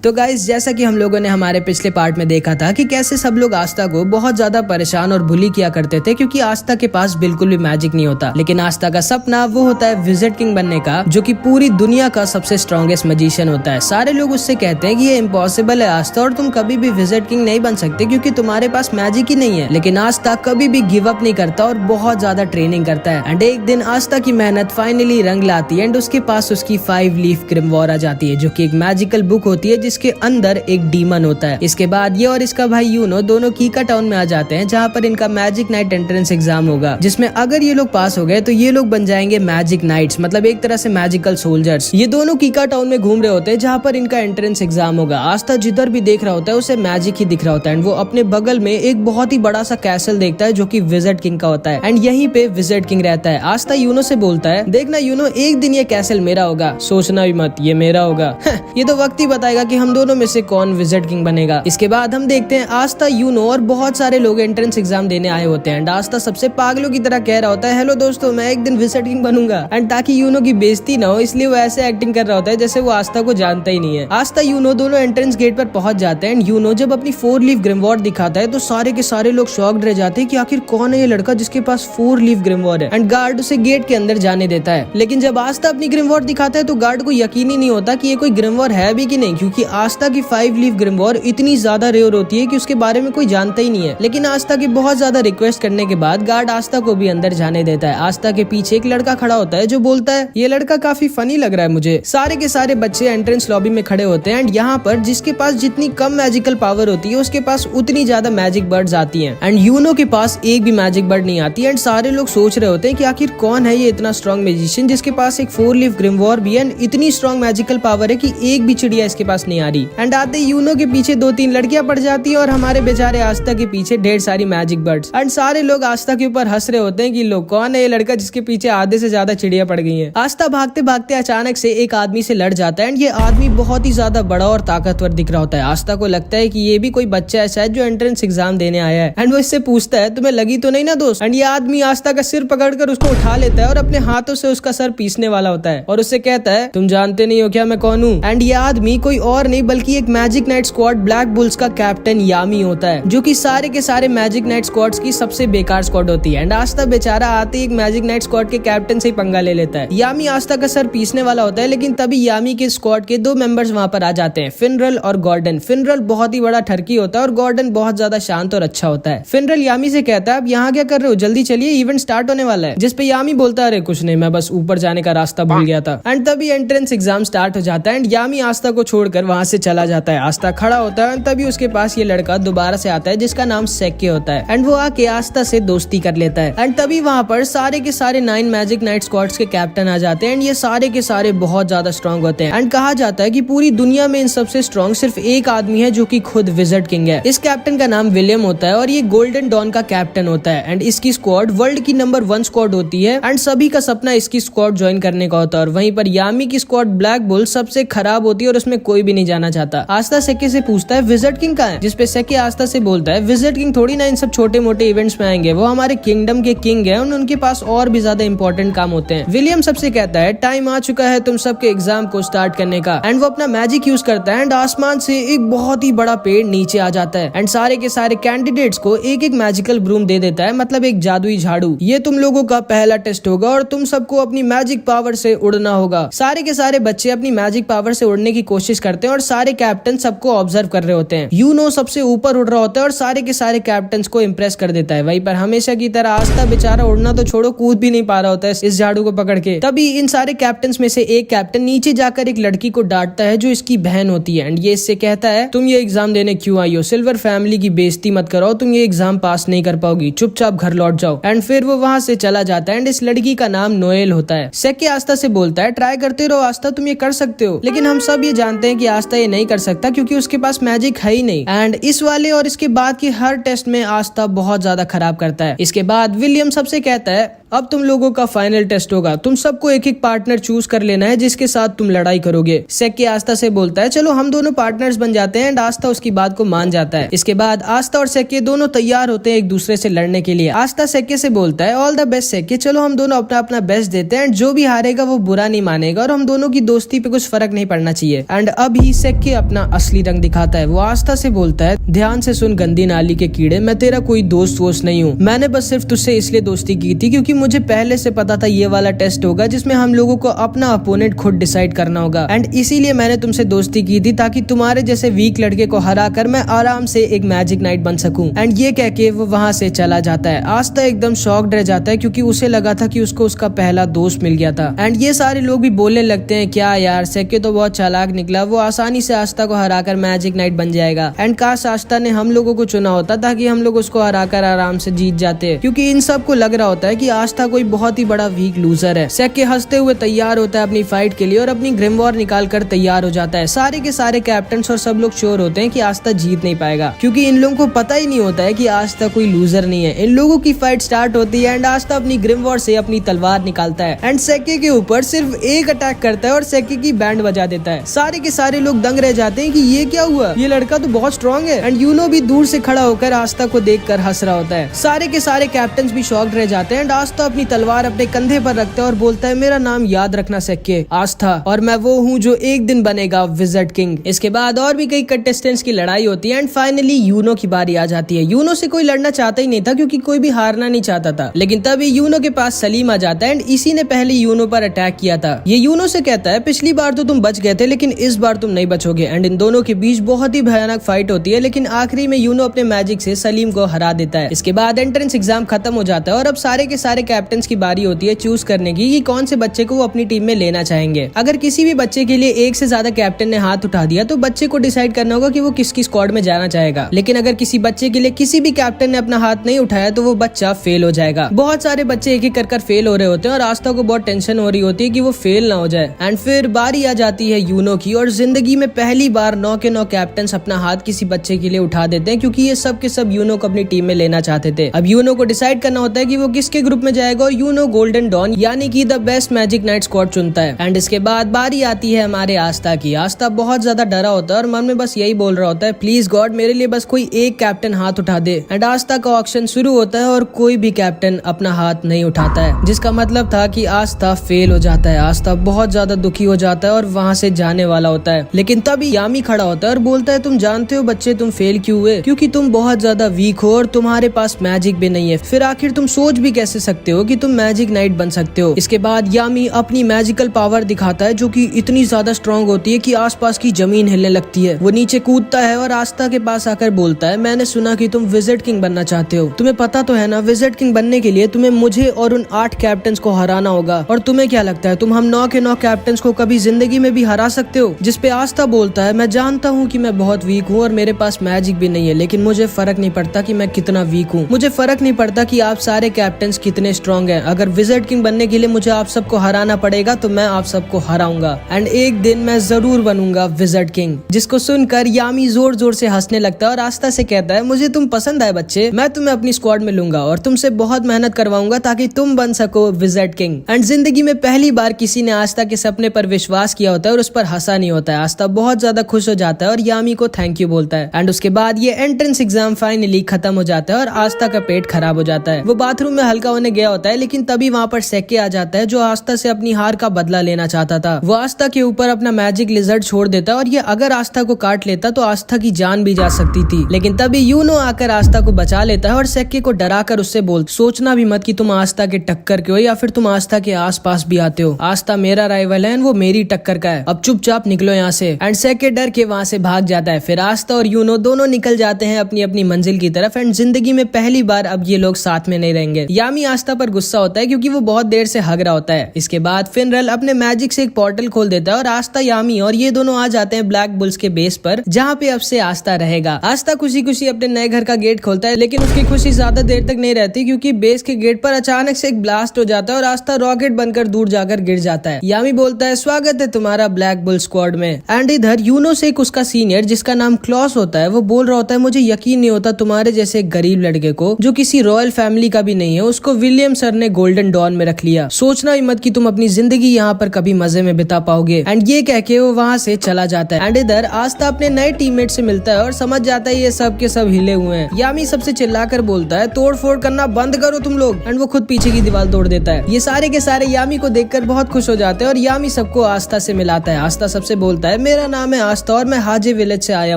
तो गाइस, जैसा कि हम लोगों ने हमारे पिछले पार्ट में देखा था कि कैसे सब लोग आस्था को बहुत ज्यादा परेशान और बुली किया करते थे, क्योंकि आस्था के पास बिल्कुल भी मैजिक नहीं होता। लेकिन आस्था का सपना वो होता है विजिट किंग बनने का, जो कि पूरी दुनिया का सबसे स्ट्रॉन्गेस्ट मैजिशियन होता है। सारे लोग उससे कहते हैं कि ये इम्पॉसिबल है आस्था, और तुम कभी भी विजिट किंग नहीं बन सकते क्योंकि तुम्हारे पास मैजिक ही नहीं है। लेकिन आस्था कभी भी गिव अप नहीं करता और बहुत ज्यादा ट्रेनिंग करता है। एंड एक दिन आस्था की मेहनत फाइनली रंग लाती है एंड उसके पास उसकी 5 लीफ ग्रिमवॉर आ जाती है, जो कि एक मैजिकल बुक होती है जिसके अंदर एक डीमन होता है। इसके बाद ये और इसका भाई यूनो दोनों कीका टाउन में आ जाते हैं, जहाँ पर इनका मैजिक नाइट एंट्रेंस एग्जाम होगा, जिसमें अगर ये लोग पास हो गए तो ये लोग बन जाएंगे मैजिक नाइट्स, मतलब एक तरह से मैजिकल सोल्जर्स। ये दोनों कीका टाउन में घूम रहे होते हैं जहाँ पर इनका एंट्रेंस एग्जाम होगा। आस्था जिधर भी देख रहा होता है उसे मैजिक ही दिख रहा होता है। एंड वो अपने बगल में एक बहुत ही बड़ा सा कैसल देखता है जो कि विजिट किंग का होता है। एंड यहीं पे विजिट किंग रहता है। आस्था यूनो से बोलता है, देखना यूनो, एक दिन ये कैसल मेरा होगा, सोचना भी मत ये मेरा होगा। ये तो वक्त ही बताएगा कि हम दोनों में से कौन विजिट किंग बनेगा। इसके बाद हम देखते हैं आस्था, यूनो और बहुत सारे लोग एंट्रेंस एग्जाम देने आए होते हैं। एंड आस्था सबसे पागलों की तरह कह रहा होता है, हेलो दोस्तों, मैं एक दिन विजिट किंग बनूंगा। एंड ताकि यूनो की बेइज्जती ना हो इसलिए वो ऐसे एक्टिंग कर रहा होता है जैसे वो आस्था को जानता ही नहीं है। आस्था यूनो दोनों एंट्रेंस गेट पर पहुंच जाते हैं। एंड यूनो जब अपनी 4 लीफ ग्रिमवॉर दिखाता है तो सारे के सारे लोग शॉक्ड रह जाते हैं कि आखिर कौन है ये लड़का जिसके पास 4 लीफ ग्रिमवॉर है। एंड गार्ड उसे गेट के अंदर जाने देता है। लेकिन जब आस्था अपनी ग्रिमवॉर दिखाता है तो गार्ड को यकीन ही नहीं होता कि ये कोई ग्रिमवॉर है भी कि नहीं, क्योंकि आस्था की 5 लीफ ग्रिमवॉर इतनी ज्यादा रेयर होती है कि उसके बारे में कोई जानता ही नहीं है। लेकिन आस्था की बहुत ज्यादा रिक्वेस्ट करने के बाद गार्ड आस्था को भी अंदर जाने देता है। आस्था के पीछे एक लड़का खड़ा होता है जो बोलता है, ये लड़का काफी फनी लग रहा है मुझे। सारे के सारे बच्चे एंट्रेंस लॉबी में खड़े होते हैं। एंड यहाँ पर जिसके पास जितनी कम मैजिकल पावर होती है उसके पास उतनी ज्यादा मैजिक बर्ड्स आती हैं। एंड यूनो के पास एक भी मैजिक बर्ड नहीं आती। एंड सारे लोग सोच रहे होते हैं कि आखिर कौन है ये इतना स्ट्रॉन्ग मैजिशियन जिसके पास एक 4 लीफ ग्रिमवॉर भी है, इतनी स्ट्रॉन्ग मैजिकल पावर है कि एक भी चिड़िया इसके पास नहीं आ रही। एंड आते यूनो के पीछे 2-3 लड़कियां पड़ जाती है और हमारे बेचारे आस्था के पीछे ढेर सारी मैजिक बर्ड्स। एंड सारे लोग आस्था के ऊपर हंस रहे होते हैं कि लोग कौन है ये लड़का जिसके पीछे आधे से ज्यादा चिड़िया पड़ गई है। आस्था भागते भागते अचानक से एक आदमी से लड़ जाता है। एंड ये आदमी बहुत ही ज्यादा बड़ा और ताकतवर दिख रहा होता है। आस्था को लगता है कि ये भी कोई बच्चा है शायद जो एंट्रेंस एग्जाम देने आया है। एंड वो इससे पूछता है, तुम्हें लगी तो नहीं ना दोस्त? एंड ये आदमी आस्था का सिर पकड़कर उसको उठा लेता है और अपने हाथों से उसका सर पीसने वाला होता है और उससे कहता है, तुम जानते नहीं हो क्या मैं कौन हूँ? एंड ये आदमी कोई और नहीं बल्कि एक magic night squad black bulls का कैप्टन यामी होता है, जो कि सारे के सारे मैजिक नाइट स्क्वाड्स की सबसे बेकार स्क्वाड होती है। एंड आस्था बेचारा आते ही एक मैजिक नाइट स्क्वाड के कैप्टन से ही पंगा ले लेता है। यामी आस्था का सर पीसने वाला होता है, लेकिन तभी यामी के स्क्वाड के 2 मेंबर्स वहाँ पर आ जाते हैं, फिनरल और गॉर्डन। फिनरल बहुत ही बड़ा ठरकी होता है और गॉर्डन बहुत ज्यादा शांत और अच्छा होता है। फिनरल यामी से कहता है, अब यहाँ क्या कर रहे हो, जल्दी चलिए इवेंट स्टार्ट होने वाला है। जिस पे यामी बोलता है, अरे कुछ नहीं, मैं बस ऊपर जाने का रास्ता भूल गया था। एंड तभी एंट्रेंस एग्जाम स्टार्ट हो जाता है। एंड यामी आस्था को छोड़कर वहाँ से चला जाता है। आस्था खड़ा होता है। तभी उसके पास ये लड़का दोबारा से आता है जिसका नाम सेक्के होता है। एंड वो आके आस्था से दोस्ती कर लेता है। एंड तभी वहाँ पर सारे के सारे 9 मैजिक नाइट स्क्वाड्स के कैप्टन आ जाते हैं। एंड ये सारे के सारे बहुत ज्यादा स्ट्रॉन्ग होते हैं। एंड कहा जाता है कि पूरी दुनिया में इन सबसे स्ट्रॉन्ग सिर्फ एक आदमी है जो कि खुद विजिट किंग है। इस कैप्टन का नाम विलियम होता है और ये गोल्डन डॉन का कैप्टन होता है। एंड इसकी स्क्वाड वर्ल्ड की नंबर 1 स्क्वाड होती है। एंड सभी का सपना इसकी स्क्वाड ज्वाइन करने का होता है। और वहीं पर यामी की स्क्वाड ब्लैक बुल सबसे खराब होती है और उसमें कोई भी नहीं जाना चाहता। आस्था सेक्के से पूछता है, विजिट किंग कहाँ है? जिसपे सेक्के आस्था से बोलता है, विजिट किंग थोड़ी ना इन सब छोटे मोटे इवेंट्स में आएंगे, वो हमारे किंगडम के किंग है, उनके पास और भी ज्यादा इंपॉर्टेंट काम होते हैं। विलियम सबसे कहता है, टाइम आ चुका है तुम सबके एग्जाम को स्टार्ट करने का। एंड वो अपना मैजिक यूज करता है। एंड आसमान से एक बहुत ही बड़ा पेड़ नीचे आ जाता है। एंड सारे के सारे कैंडिडेट्स को एक एक मैजिकल ब्रूम दे देता है, मतलब एक जादुई झाड़ू। ये तुम लोगों का पहला टेस्ट होगा और तुम सबको अपनी मैजिक पावर से उड़ना होगा। सारे के सारे बच्चे अपनी मैजिक पावर से उड़ने की कोशिश करते हैं और सारे कैप्टन सबको ऑब्जर्व कर रहे होते हैं। यूनो सबसे ऊपर उड़ रहा होता है और सारे के सारे कैप्टन्स को इम्प्रेस कर देता है। वहीं पर हमेशा की तरह आस्था बेचारा उड़ना तो छोड़ो, कूद भी नहीं पा रहा होता है इस झाड़ू को पकड़ के। तभी इन सारे कैप्टन्स में से एक कैप्टन नीचे जाकर एक लड़की को डांटता है जो इसकी बहन होती है। एंड ये इससे कहता है, तुम ये एग्जाम देने क्यों आई हो? सिल्वर फैमिली की बेइज्जती मत करो, तुम ये एग्जाम पास नहीं कर पाओगी, चुपचाप घर लौट जाओ। एंड फिर वो वहां से चला जाता है। एंड इस लड़की का नाम नोएल होता है। सेक्के आस्था से बोलता है, ट्राई करते रहो आस्था, तुम ये कर सकते हो। लेकिन हम सब ये जानते हैं कि आस्था ये नहीं कर सकता क्योंकि उसके पास मैजिक है ही नहीं। एंड इस वाले और इसके बाद की हर टेस्ट में आस्था बहुत ज्यादा खराब करता है। इसके बाद विलियम सबसे कहता है, अब तुम लोगों का फाइनल टेस्ट होगा, तुम सबको एक एक पार्टनर चूज कर लेना है जिसके साथ तुम लड़ाई करोगे। सेक्के आस्था से बोलता है चलो हम दोनों पार्टनर्स बन जाते हैं एंड आस्था उसकी बात को मान जाता है। इसके बाद आस्था और सेक्के दोनों तैयार होते हैं एक दूसरे से लड़ने के लिए। आस्था सेक्के से बोलता है ऑल द बेस्ट सेक्के, चलो हम दोनों अपना अपना बेस्ट देते हैं एंड जो भी हारेगा वो बुरा नहीं मानेगा और हम दोनों की दोस्ती पे कुछ फर्क नहीं पड़ना चाहिए। एंड अभी सेक्के अपना असली रंग दिखाता है। वो आस्था से बोलता है ध्यान से सुन गंदी नाली के कीड़े, मैं तेरा कोई दोस्त वोस्त नहीं हूँ, मैंने बस सिर्फ तुझसे इसलिए दोस्ती की थी क्योंकि मुझे पहले से पता था ये वाला टेस्ट होगा जिसमें हम लोगों को अपना अपोनेंट खुद डिसाइड करना होगा एंड इसीलिए मैंने तुमसे दोस्ती की थी ताकि तुम्हारे जैसे वीक लड़के को हरा कर मैं आराम से एक मैजिक नाइट बन सकूं। एंड ये कह के वो वहाँ से चला जाता है। आस्था एकदम शॉक्ड रह जाता है क्योंकि उसे लगा था कि उसको उसका पहला दोस्त मिल गया था। एंड ये सारे लोग भी बोलने लगते हैं क्या यार सेक्के तो बहुत चालाक निकला, वो आसानी से आस्था को हराकर मैजिक नाइट बन जाएगा एंड काश आस्था ने हम लोगों को चुना होता ताकि हम लोग उसको हराकर आराम से जीत जाते, क्योंकि इन सबको लग रहा होता है कि आस्था कोई बहुत ही बड़ा वीक लूजर है। सेक्के हंसते हुए तैयार होता है अपनी फाइट के लिए और अपनी ग्रिमवॉर निकाल कर तैयार हो जाता है। सारे के सारे कैप्टन्स और सब लोग श्योर होते हैं कि आस्था जीत नहीं पाएगा क्योंकि इन लोगों को पता ही नहीं होता है कि आस्था कोई लूजर नहीं है। इन लोगों की फाइट स्टार्ट होती है एंड आस्था अपनी ग्रिमवॉर से अपनी तलवार निकालता है एंड सेक्के के ऊपर सिर्फ एक अटैक करता है और सेक्के की बैंड बजा देता है। सारे के सारे लोग दंग रह जाते हैं कि ये क्या हुआ, ये लड़का तो बहुत स्ट्रॉन्ग है। एंड यूनो भी दूर से खड़ा होकर आस्था को देखकर हंस रहा होता है। सारे के सारे कैप्टन्स भी शॉक्ड रह जाते हैं एंड आस्था अपनी तलवार अपने कंधे पर रखता है और बोलता है मेरा नाम याद रखना सेक्के, आस्था, और मैं वो हूँ जो एक दिन बनेगा विज़र्ड किंग। इसके बाद और भी कई कंटेस्टेंट्स की लड़ाई होती है एंड फाइनली यूनो की बारी आ जाती है। यूनो से कोई लड़ना चाहता ही नहीं था क्योंकि कोई भी हारना नहीं चाहता था, लेकिन तभी यूनो के पास सलीम आ जाता है एंड इसी ने पहले यूनो पर अटैक किया था। ये यूनो से कहता है पिछली बार तो तुम बच गए थे लेकिन इस बार तुम नहीं बचोगे। एंड इन दोनों के बीच बहुत ही भयानक फाइट होती है लेकिन आखिरी में यूनो अपने मैजिक से सलीम को हरा देता है। इसके बाद एंट्रेंस एग्जाम खत्म हो जाता है और अब सारे के सारे कैप्टन्स की बारी होती है चूज करने की कि कौन से बच्चे को वो अपनी टीम में लेना चाहेंगे। अगर किसी भी बच्चे के लिए एक से ज्यादा कैप्टन ने हाथ उठा दिया तो बच्चे को डिसाइड करना होगा कि वो किसकी स्क्वाड में जाना चाहेगा, लेकिन अगर किसी बच्चे के लिए किसी भी कैप्टन ने अपना हाथ नहीं उठाया तो वो बच्चा फेल हो जाएगा। बहुत सारे बच्चे एक एक कर फेल हो रहे होते हैं और आस्था को बहुत टेंशन हो रही होती है कि वो फेल ना हो जाए। एंड फिर बारी आ जाती है यूनो की और जिंदगी में पहली बार 9 के 9 कैप्टन्स अपना हाथ किसी बच्चे के लिए उठा देते हैं क्योंकि ये सब के सब यूनो को अपनी टीम में लेना चाहते थे। अब यूनो को डिसाइड करना होता है कि वो किसके ग्रुप में जाएगा और यूनो गोल्डन डॉन यानी कि the best magic night squad चुनता है। एंड इसके बाद बारी आती है हमारे आस्था की। आस्था बहुत ज्यादा डरा होता है और मन में बस यही बोल रहा होता है प्लीज गॉड मेरे लिए बस कोई एक कैप्टन हाथ उठा दे। एंड आस्था का ऑक्शन शुरू होता है और कोई भी कैप्टन अपना हाथ नहीं उठाता है, जिसका मतलब था कि आस्था फेल हो जाता है। आस्था बहुत ज्यादा दुखी हो जाता है और वहाँ से जाने वाला होता है, लेकिन तभी यामी खड़ा होता है और बोलता है तुम जानते हो बच्चे तुम फेल क्यों हुए, क्योंकि तुम बहुत ज्यादा वीक हो और तुम्हारे पास मैजिक भी नहीं है, फिर आखिर तुम सोच भी कैसे सकते हो कि तुम मैजिक नाइट बन सकते हो। इसके बाद यामी अपनी मैजिकल पावर दिखाता है जो कि इतनी ज्यादा स्ट्रॉन्ग होती है कि आसपास की जमीन हिलने लगती है। वो नीचे कूदता है और आस्था के पास आकर बोलता है मैंने सुना कि तुम विज़र्ड किंग बनना चाहते हो, तुम्हें पता तो है ना विज़र्ड किंग बनने के लिए तुम्हें मुझे और उन 8 कैप्टन्स को हराना होगा, और तुम्हें क्या लगता है तुम हम 9 के 9 कैप्टन्स को कभी जिंदगी में भी हरा सकते हो। जिसपे आस्था बोलता है मैं जानता हूँ कि मैं बहुत वीक हूँ और मेरे पास मैजिक भी नहीं है, लेकिन मुझे फर्क नहीं पड़ता कि मैं कितना वीक हूँ, मुझे फर्क नहीं पड़ता कि आप सारे कैप्टन्स कितने स्ट्रॉन्ग हैं। अगर विज़र्ड किंग बनने के लिए मुझे आप सबको हराना पड़ेगा तो मैं आप सबको हराऊंगा एंड एक दिन मैं जरूर बनूंगा विज़र्ड किंग। जिसको सुनकर यामी जोर जोर से हंसने लगता है और आस्था से कहता है मुझे तुम पसंद आए बच्चे, मैं तुम्हें अपनी स्क्वाड में लूंगा और तुमसे बहुत मेहनत करवाऊंगा ताकि तुम बन सको विज़र्ड किंग। एंड जिंदगी में पहली बार किसी ने आस्था के सपने पर विश्वास किया होता है और उस पर हंसा नहीं होता है। आस्था बहुत ज्यादा खुश हो जाता है और यामी को थैंक यू बोलता है। एंड उसके बाद ये एंट्रेंस एग्जाम फाइनली खत्म हो जाता है और आस्था का पेट खराब हो जाता है। वो बाथरूम में हल्का होने गया होता है, लेकिन तभी वहाँ पर सेक्के आ जाता है जो आस्था से अपनी हार का बदला लेना चाहता था। वो आस्था के ऊपर अपना मैजिक लिजर्ड छोड़ देता है और ये अगर आस्था को काट लेता तो आस्था की जान भी जा सकती थी, लेकिन तभी यूनो आकर आस्था को बचा लेता है और सेक्के को डराकर उससे बोल सोचना भी मत कि तुम आस्था के टक्कर के हो या फिर तुम आस्था के आसपास भी आते हो। आस्था मेरा राइवल है, वो मेरी टक्कर का है, अब चुपचाप निकलो यहाँ से। एंड सेक्के डर के वहाँ से भाग जाता है। फिर आस्था और यूनो दोनों निकल जाते हैं अपनी अपनी मंजिल की तरफ एंड जिंदगी में पहली बार अब ये लोग साथ में नहीं रहेंगे। यामी आस्था पर गुस्सा होता है क्योंकि वो बहुत देर से हग रहा होता है। इसके बाद फिनरल अपने मैजिक से एक पोर्टल खोल देता है और आस्था, यामी और ये दोनों आ जाते हैं ब्लैक बुल्स के बेस पर, जहाँ पे अब से आस्था रहेगा। आस्था खुशी खुशी अपने नए घर का गेट खोलता है, लेकिन उसकी खुशी ज्यादा देर तक नहीं रहती क्योंकि बेस के गेट पर अचानक से एक ब्लास्ट हो जाता है और आस्था रॉकेट बनकर दूर जाकर गिर जाता है। यामी बोलता है स्वागत है तुम्हारा ब्लैक बुल स्क्वाड में। एंड इधर यूनो से एक उसका सीनियर जिसका नाम क्लॉस होता है वो बोल रहा होता है मुझे यकीन नहीं होता तुम्हारे जैसे गरीब लड़के को जो किसी रॉयल फैमिली का भी नहीं है उसको विलियम जेम्स सर ने गोल्डन डॉन में रख लिया। सोचना ही मत कि तुम अपनी जिंदगी यहाँ पर कभी मजे में बिता पाओगे। एंड ये कह के वो वहाँ से चला जाता है। एंड इधर आस्था अपने नए टीममेट से मिलता है और समझ जाता है ये सब के सब हिले हुए हैं। यामी सबसे चिल्लाकर बोलता है तोड़ फोड़ करना बंद करो तुम लोग। एंड वो खुद पीछे की दीवार तोड़ देता है। ये सारे के सारे यामी को देखकर बहुत खुश हो जाते हैं और यामी सबको आस्था से मिलाता है। आस्था सबसे बोलता है मेरा नाम है आस्था और मैं हाजे विलेज से आया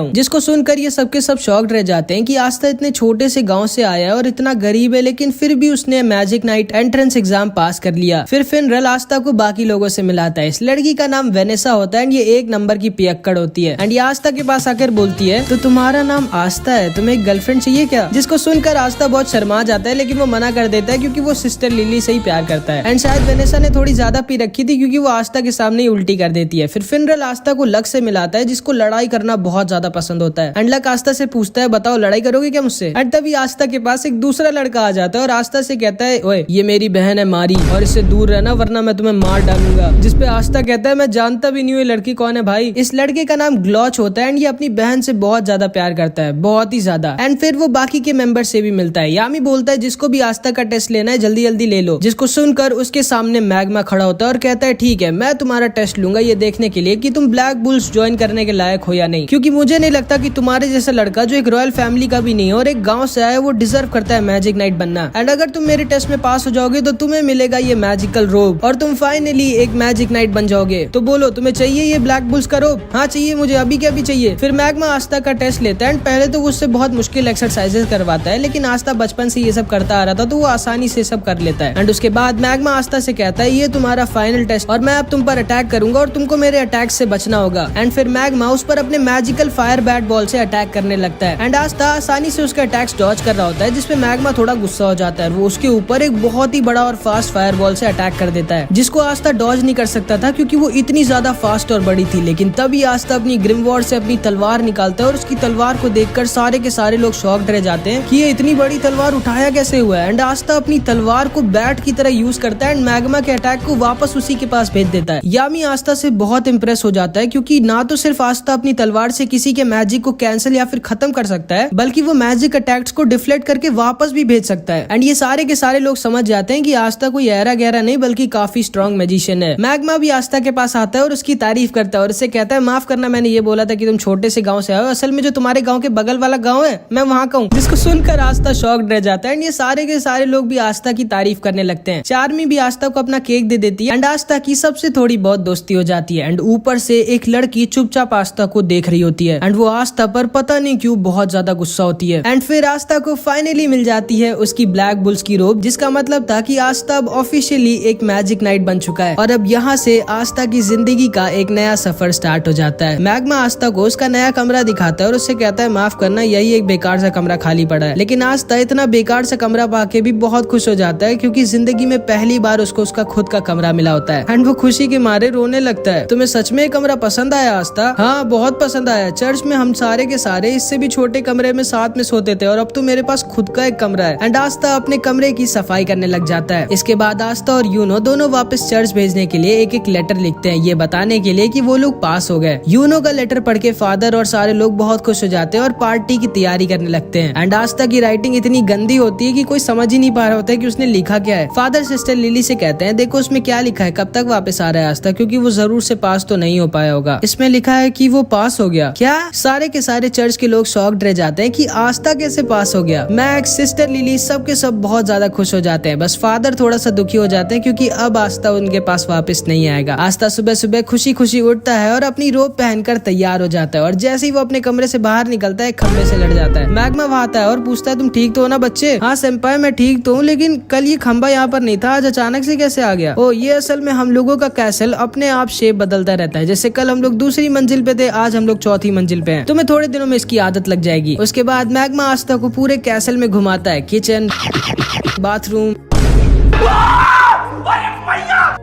हूँ। जिसको सुनकर ये सबके सब शॉक्ड रह जाते हैं कि आस्था इतने छोटे से गाँव से आया है और इतना गरीब है, लेकिन फिर भी उसने मैजिक नाइट एंट्रेंस एग्जाम पास कर लिया। फिर फिनरल आस्था को बाकी लोगों से मिलाता है। इस लड़की का नाम वेनेसा होता है एंड ये 1 नंबर की पियक्कड़ होती है। एंड ये आस्था के पास आकर बोलती है तो तुम्हारा नाम आस्था है, तुम्हें एक गर्लफ्रेंड चाहिए क्या? जिसको सुनकर आस्था बहुत शर्मा जाता है, लेकिन वो मना कर देता है क्योंकि वो सिस्टर लिली से ही प्यार करता है। एंड शायद वेनेसा ने थोड़ी ज्यादा पी रखी थी क्योंकि वो आस्था के सामने ही उल्टी कर देती है। फिर फिनरल आस्था को लक से मिलाता है जिसको लड़ाई करना बहुत ज्यादा पसंद होता है। एंड लक आस्था से पूछता है बताओ लड़ाई करोगे क्या मुझसे? एंड तभी आस्था के पास एक दूसरा लड़का आ जाता है और आस्था से कहता है ओए ये मेरी बहन है मारी और इससे दूर रहना वरना मैं तुम्हें मार डालूंगा। जिसपे आस्था कहता है मैं जानता भी नहीं हूँ ये लड़की कौन है भाई। इस लड़के का नाम ग्लॉच होता है एंड ये अपनी बहन से बहुत ज्यादा प्यार करता है, बहुत ही ज्यादा। एंड फिर वो बाकी के मेंबर से भी मिलता है। यामी बोलता है जिसको भी आस्था का टेस्ट लेना है जल्दी जल्दी ले लो। जिसको सुनकर उसके सामने मैग्मा खड़ा होता है और कहता है ठीक है मैं तुम्हारा टेस्ट लूंगा ये देखने के लिए कि तुम ब्लैक बुल्स ज्वाइन करने के लायक हो या नहीं, क्योंकि मुझे नहीं लगता कि तुम्हारे जैसा लड़का जो एक रॉयल फैमिली का भी नहीं है और एक गाँव से आया वो डिजर्व करता है मैजिक नाइट बनना। एंड अगर तुम मेरे टेस्ट में पास हो जाओगे तो तुम्हें मिलेगा ये मैजिकल रोब और तुम फाइनली एक मैजिक नाइट बन जाओगे। तो बोलो तुम्हें चाहिए ये ब्लैक बुल्स का रोब? हाँ चाहिए मुझे, अभी क्या भी चाहिए। फिर मैग्मा आस्था का टेस्ट लेता है एंड पहले तो उससे बहुत मुश्किल एक्सरसाइजेस करवाता है, लेकिन आस्था बचपन से ये सब करता आ रहा था तो वो आसानी से सब कर लेता है। एंड उसके बाद मैग्मा आस्था से कहता है ये तुम्हारा फाइनल टेस्ट और मैं अब तुम पर अटैक करूंगा और तुमको मेरे अटैक से बचना होगा। एंड फिर मैग्मा उस पर अपने मैजिकल फायर बैट बॉल से अटैक करने लगता है। एंड आस्था आसानी से उसके अटैक्स डॉज कर रहा होता है जिसपे मैग्मा थोड़ा गुस्सा हो जाता है। वो उसके ऊपर एक बहुत ही बड़ा और फास्ट फायर बॉल से अटैक कर देता है जिसको आस्था डॉज नहीं कर सकता था क्योंकि वो इतनी ज्यादा फास्ट और बड़ी थी। लेकिन तभी आस्था अपनी ग्रिमवॉर्ड से अपनी तलवार निकालता है और उसकी तलवार को देखकर सारे के सारे लोग शॉक्ड रह जाते हैं कि ये इतनी बड़ी तलवार उठाया कैसे हुआ है। एंड आस्था अपनी तलवार को बैट की तरह यूज करता है एंड मैग्मा के अटैक को वापस उसी के पास भेज देता है। यामी आस्था से बहुत इंप्रेस हो जाता है क्योंकि ना तो सिर्फ आस्था अपनी तलवार से किसी के मैजिक को कैंसिल या फिर खत्म कर सकता है, बल्कि वो मैजिक अटैक्स को डिफ्लेक्ट करके वापस भी भेज सकता है। एंड ये सारे के सारे लोग समझ जाते हैं कि आस्था कोई ऐरा गहरा नहीं बल्कि काफी स्ट्रॉन्ग मैजिशियन है। मैग्मा भी आस्था के पास आता है और उसकी तारीफ करता है और उससे कहता है माफ करना मैंने ये बोला था कि तुम छोटे से गांव से आए हो, असल में जो तुम्हारे गांव के बगल वाला गांव है मैं वहाँ का हूँ। जिसको सुनकर आस्था शॉक्ड रह जाता है एंड ये सारे के सारे लोग भी आस्था की तारीफ करने लगते हैं। चार्मी भी आस्था को अपना केक दे देती है एंड आस्था की सबसे थोड़ी बहुत दोस्ती हो जाती है। एंड ऊपर से एक लड़की चुपचाप आस्था को देख रही होती है एंड वो आस्था पर पता नहीं क्यों बहुत ज्यादा गुस्सा होती है। एंड फिर आस्था को फाइनली मिल जाती है उसकी ब्लैक बुल्स की रोब, जिसका मतलब था कि आस्था अब ऑफिशियली एक मैजिक नाइट बन चुका है और अब यहाँ से आस्था की जिंदगी का एक नया सफर स्टार्ट हो जाता है। मैग्मा आस्था को उसका नया कमरा दिखाता है और उससे कहता है माफ करना यही एक बेकार सा कमरा खाली पड़ा है। लेकिन आस्था इतना बेकार सा कमरा पाके भी बहुत खुश हो जाता है क्योंकि जिंदगी में पहली बार उसको उसका खुद का कमरा मिला होता है एंड वो खुशी के मारे रोने लगता है। तुम्हें सच में कमरा पसंद आया आस्था? हाँ बहुत पसंद आया। चर्च में हम सारे के सारे इससे भी छोटे कमरे में साथ में सोते थे और अब तो मेरे पास खुद का एक कमरा है। एंड आस्था अपने कमरे की सफाई करने लग जाता है। इसके बाद आस्था और यूनो दोनों वापस चर्च भेजने के लिए एक एक लेटर लिखते हैं ये बताने के लिए कि वो लोग पास हो गए। यूनो का लेटर पढ़ के फादर और सारे लोग बहुत खुश हो जाते हैं और पार्टी की तैयारी करने लगते हैं। एंड आस्था की राइटिंग इतनी गंदी होती है कि कोई समझ ही नहीं पा रहा होता है कि उसने लिखा क्या है। फादर सिस्टर लिली से कहते हैं देखो उसमें क्या लिखा है, कब तक वापस आ रहा है आस्था, क्योंकि वो जरूर से पास तो नहीं हो पाया होगा। इसमें लिखा है कि वो पास हो गया। क्या? सारे के सारे चर्च के लोग शॉक्ड रह जाते हैं कि आस्था कैसे पास हो गया। मैक्स, सिस्टर लिली सब के सब बहुत ज्यादा खुश हो जाते हैं। बस फादर थोड़ा सा दुखी हो जाते हैं क्योंकि अब आस्था उनके पास वापस नहीं आएगा। आस्था सुबह सुबह खुशी खुशी उठता है और अपनी रोब पहनकर तैयार हो जाता है और जैसे ही वो अपने कमरे से बाहर निकलता है खंबे से लड़ जाता है। मैग्मा वहाँ आता है और पूछता है तुम ठीक तो हो ना बच्चे? हाँ सेंपाई मैं ठीक तो हूँ, लेकिन कल ये खंबा यहाँ पर नहीं था, आज अचानक से कैसे आ गया? ओ ये असल में हम लोगों का कैसल अपने आप शेप बदलता रहता है। जैसे कल हम लोग दूसरी मंजिल पे थे, आज हम लोग चौथी मंजिल पे हैं। तुम्हें थोड़े दिनों में इसकी आदत लग जाएगी। उसके बाद मैग्मा आस्था को पूरे कैसल में घुमाता है, किचन, बाथरूम,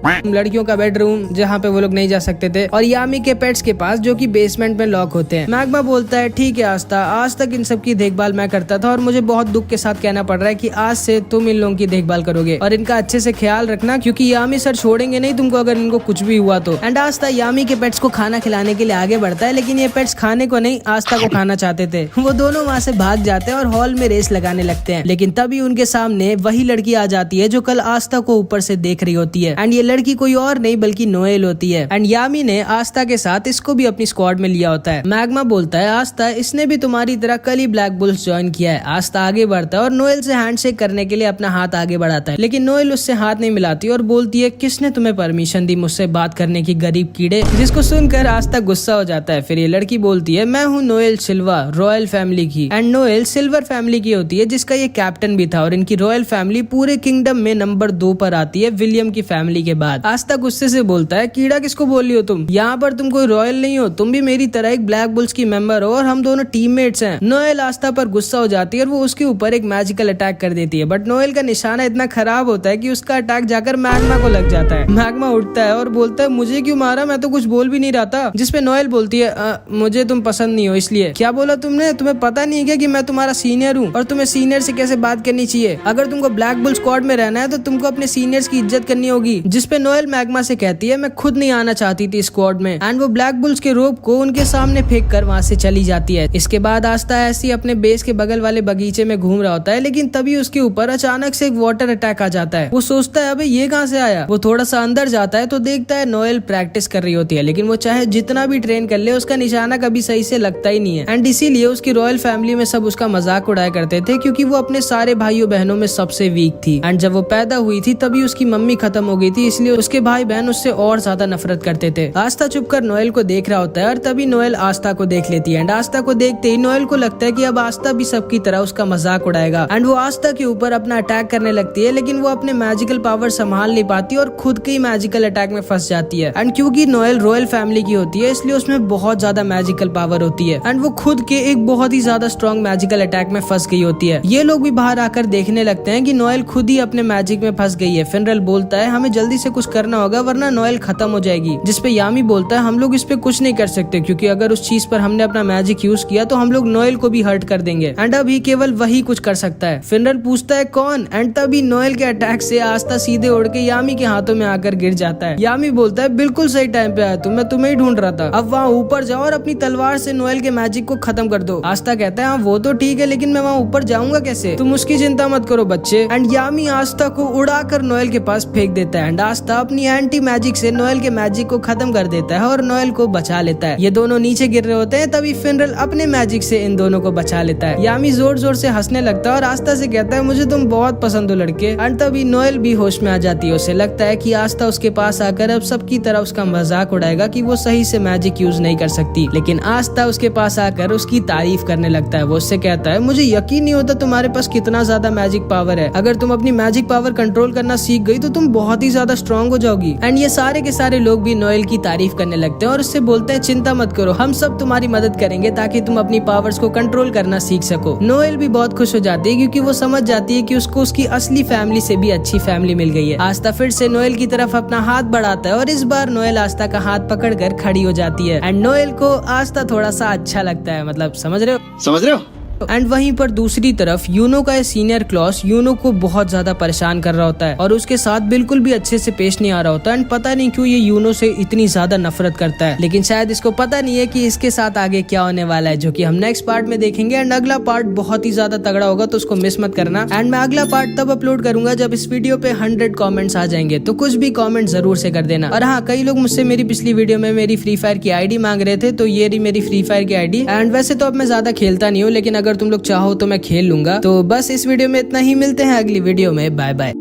लड़कियों का बेडरूम जहाँ पे वो लोग नहीं जा सकते थे, और यामी के पेट्स के पास जो कि बेसमेंट में लॉक होते हैं। मैग्मा बोलता है ठीक है आस्था, आज तक इन सब की देखभाल मैं करता था और मुझे बहुत दुख के साथ कहना पड़ रहा है कि आज से तुम इन लोगों की देखभाल करोगे और इनका अच्छे से ख्याल रखना, क्योंकि यामी सर छोड़ेंगे नहीं तुमको अगर इनको कुछ भी हुआ तो। एंड आस्था यामी के पेट्स को खाना खिलाने के लिए आगे बढ़ता है, लेकिन ये पेट्स खाने को नहीं आस्था को खाना चाहते थे। वो दोनों वहाँ से भाग जाते हैं और हॉल में रेस लगाने लगते हैं, लेकिन तभी उनके सामने वही लड़की आ जाती है जो कल आस्था को ऊपर से देख रही होती है। एंड ये लड़की कोई और नहीं बल्कि नोएल होती है। एंड यामी ने आस्था के साथ इसको भी अपनी स्क्वाड में लिया होता है। मैग्मा बोलता है आस्था, इसने भी तुम्हारी तरह कल ही ब्लैक बुल्स ज्वाइन किया है। आस्था आगे बढ़ता है और नोएल से हैंडशेक करने के लिए अपना हाथ आगे बढ़ाता है, लेकिन नोएल उससे हाथ नहीं मिलाती और बोलती है किसने तुम्हें परमिशन दी मुझसे बात करने की गरीब कीड़े, जिसको सुनकर आस्था गुस्सा हो जाता है। फिर ये लड़की बोलती है मैं हूँ नोएल सिल्वा, रॉयल फैमिली की। एंड नोएल सिल्वर फैमिली की होती है जिसका ये कैप्टन भी था, और इनकी रॉयल फैमिली पूरे किंगडम में नंबर 2 पर आती है विलियम की फैमिली के बाद। आस्था गुस्से से बोलता है कीड़ा किसको बोल रही हो तुम, यहाँ पर तुम कोई रॉयल नहीं हो, तुम भी मेरी तरह एक ब्लैक बुल्स की मेंबर हो और हम दोनों टीममेट्स हैं। नोएल आस्था पर गुस्सा हो जाती है और वो उसके ऊपर एक मैजिकल अटैक कर देती है, बट नोएल का निशाना इतना खराब होता है कि उसका अटैक जाकर मैग्मा को लग जाता है। मैग्मा उठता है और बोलता है मुझे क्यों मारा, मैं तो कुछ बोल भी नहीं रहा था। जिसपे नोएल बोलती है मुझे तुम पसंद नहीं हो इसलिए। क्या बोला तुमने, तुम्हें पता नहीं है कि मैं तुम्हारा सीनियर हूँ और तुम्हें सीनियर से कैसे बात करनी चाहिए। अगर तुमको ब्लैक बुल स्क्वाड में रहना है तो तुमको अपने सीनियर्स की इज्जत करनी होगी। जिसपे नोएल मैग्मा से कहती है मैं खुद नहीं आना चाहती थी स्क्वाड में। एंड वो ब्लैक बुल्स के रोप को उनके सामने फेंक कर वहाँ से चली जाती है। इसके बाद आस्था ऐसी अपने बेस के बगल वाले बगीचे में घूम रहा होता है, लेकिन तभी उसके ऊपर अचानक से एक वाटर अटैक आ जाता है। वो सोचता है अबे ये कहाँ से आया। वो थोड़ा सा अंदर जाता है तो देखता है नोएल प्रैक्टिस कर रही होती है, लेकिन वो चाहे जितना भी ट्रेन कर ले उसका निशाना कभी सही से लगता ही नहीं है। एंड इसीलिए उसकी रॉयल फैमिली में सब उसका मजाक उड़ाया करते थे, क्योंकि वो अपने सारे भाइयों बहनों में सबसे वीक थी। एंड जब वो पैदा हुई थी तभी उसकी मम्मी खत्म हो गई थी, इसलिए उसके भाई बहन उससे और ज्यादा नफरत करते थे। आस्था चुपकर नोएल को देख रहा होता है और तभी नोएल आस्था को देख लेती है। एंड आस्था को देखते ही नोएल को लगता है कि अब आस्था भी सबकी तरह उसका मजाक उड़ाएगा। एंड वो आस्था के ऊपर अपना अटैक करने लगती है, लेकिन वो अपने मैजिकल पावर संभाल नहीं पाती और खुद के ही मैजिकल अटैक में फंस जाती है। एंड क्योंकि नोएल रॉयल फैमिली की होती है इसलिए उसमें बहुत ज्यादा मैजिकल पावर होती है, एंड वो खुद के एक बहुत ही ज्यादा स्ट्रॉन्ग मैजिकल अटैक में फंस गई होती है। ये लोग भी बाहर आकर देखने लगते हैं कि नोएल खुद ही अपने मैजिक में फंस गई है। फिनरल बोलता है हमें जल्दी से कुछ करना होगा वरना नोएल खत्म हो जाएगी। जिसपे यामी बोलता है हम लोग इस पे कुछ नहीं कर सकते, क्योंकि अगर उस चीज पर हमने अपना मैजिक यूज किया तो हम लोग नोएल को भी हर्ट कर देंगे, एंड अभी केवल वही कुछ कर सकता है। फिनरल पूछता है कौन, एंड तभी नोएल के अटैक से आस्था सीधे उड़ के यामी के हाथों में आकर गिर जाता है। यामी बोलता है बिल्कुल सही टाइम पे आया तुम, मैं तुम्हें ही ढूंढ रहा था। अब वहाँ ऊपर जाओ और अपनी तलवार से नोएल के मैजिक को खत्म कर दो। आस्था कहता है हाँ वो तो ठीक है, लेकिन मैं वहाँ ऊपर जाऊंगा कैसे, तुम उसकी चिंता मत करो बच्चे। एंड यामी आस्था को उड़ाकर नोएल के पास फेंक देता है, एंड आस्था अपनी एंटी मैजिक से नोएल के मैजिक को खत्म कर देता है और नोएल को बचा लेता है। ये दोनों नीचे गिर रहे होते हैं, तभी फिनरल अपने मैजिक से इन दोनों को बचा लेता है। यामी जोर जोर से हंसने लगता है और आस्था से कहता है मुझे तुम बहुत पसंद हो लड़के। एंड तभी नोएल भी होश में आ जाती है। उसे लगता है कि आस्था उसके पास आकर अब सबकी तरह उसका मजाक उड़ाएगा कि वो सही से मैजिक यूज नहीं कर सकती, लेकिन आस्था उसके पास आकर उसकी तारीफ करने लगता है। वो उससे कहता है मुझे यकीन नहीं होता तुम्हारे पास कितना ज्यादा मैजिक पावर है। अगर तुम अपनी मैजिक पावर कंट्रोल करना सीख गई तो तुम बहुत ही ज्यादा स्ट्रॉन्ग हो जाओगी। एंड ये सारे के सारे लोग भी नोएल की तारीफ करने लगते हैं और उससे बोलते हैं चिंता मत करो, हम सब तुम्हारी मदद करेंगे ताकि तुम अपनी पावर्स को कंट्रोल करना सीख सको। नोएल भी बहुत खुश हो जाती है क्योंकि वो समझ जाती है कि उसको उसकी असली फैमिली से भी अच्छी फैमिली मिल गई है। आस्था फिर से नोएल की तरफ अपना हाथ बढ़ाता है और इस बार नोएल आस्था का हाथ पकड़कर खड़ी हो जाती है। एंड नोएल को आस्था थोड़ा सा अच्छा लगता है, मतलब समझ रहे हो। एंड वहीं पर दूसरी तरफ यूनो का सीनियर क्लॉस यूनो को बहुत ज्यादा परेशान कर रहा होता है और उसके साथ बिल्कुल भी अच्छे से पेश नहीं आ रहा होता। एंड पता नहीं क्यों ये यूनो से इतनी ज्यादा नफरत करता है, लेकिन शायद इसको पता नहीं है कि इसके साथ आगे क्या होने वाला है, जो कि हम नेक्स्ट पार्ट में देखेंगे। एंड अगला पार्ट बहुत ही ज्यादा तगड़ा होगा तो उसको मिस मत करना। एंड मैं अगला पार्ट तब अपलोड करूंगा जब इस वीडियो पे 100 कॉमेंट्स आ जाएंगे, तो कुछ भी कॉमेंट जरूर से कर देना। और हाँ, कई लोग मुझसे मेरी पिछली वीडियो में मेरी फ्री फायर की आईडी मांग रहे थे, तो ये रही मेरी फ्री फायर की आईडी। एंड वैसे तो अब मैं ज्यादा खेलता नहीं हूँ, लेकिन अगर तुम लोग चाहो तो मैं खेल लूंगा। तो बस इस वीडियो में इतना ही, मिलते हैं अगली वीडियो में, बाय बाय।